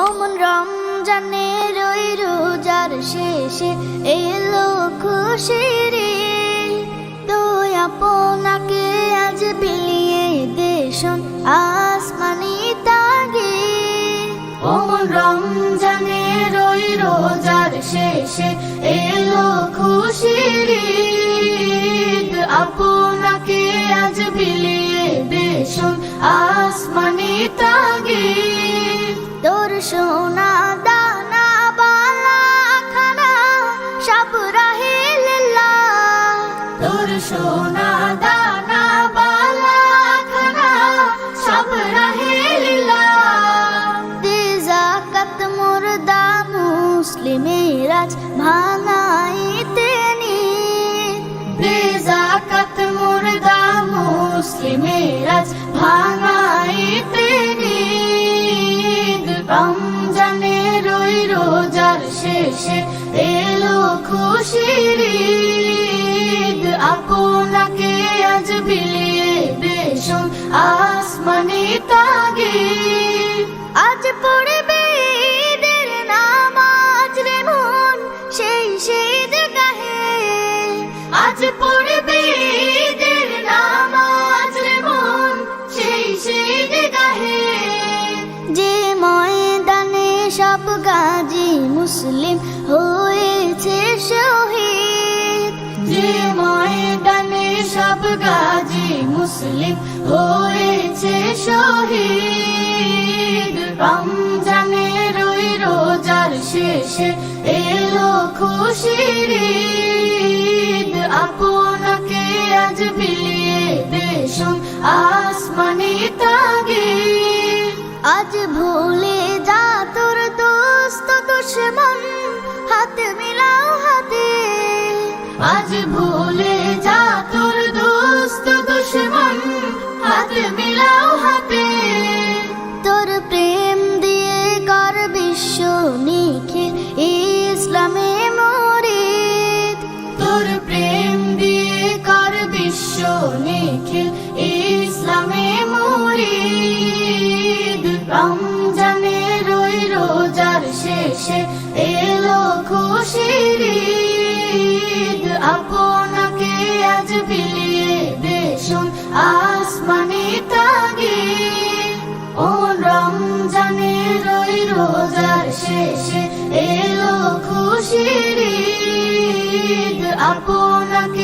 অমন রমজানের ওই রোজার শেষে এলো খুশির তুই আপনাকে আজ বিলিয়ে দেশন আসমানি তাগে। অমন রমজানের ওই রোজার শেষে এলো খুশির আপনাকে আজ বিলিয়ে দেশন আসমানি তাগে। তোর সোনা দানা বালা খানা সব রাহে লিল্লাহ, তোর সোনা দানা বালা খানা সব রাহে লিল্লাহ। দে যাকাত মুর্দা মুসলিমের আজ ভাঙাইতে নি, দে যাকাত মুর্দা মুসলিমের আজ ভাঙাইতে নি। রমজানের ওই রোজার শেষে এলো খুশির আপনাকে আজ বিলিয়ে দেশন আসমানি তাগে। আজ পড়বে ঈদের নামাজ রে মন সেই গাহে, আজ পড়বে ঈদের নামাজ রে মন সেই গাহে। যে ময়দানে সব গাজী মুসলিম হয়েছে শহীদ, যে ময়দানে সব গাজী মুসলিম হয়েছে শহীদ। রমজানের ওই রোজার শেষে এলো খুশির আপনাকে আজ বিলিয়ে দেশন আসমানি তাগে। আজ ভুলে যা তোর দোস্ত দুশ্মন হাত মিলাও হাতে, আজ ভুলে যা তোর দোস্ত দুশ্মন হাত মিলাও হাতে। তোর প্রেম দিয়ে কর বিশ্ব নিখিল ইসলামে মুরিদ, তোর প্রেম দিয়ে কর বিশ্ব নিখিল ইসলামে মুরিদ। রমজানের ওই রোজার শেষে এলো খুশির আপনাকে আজ বিলিয়ে দেশন আসমানি তাগে। ও রমজানের ওই রোজার শেষে এলো খুশির আপনাকে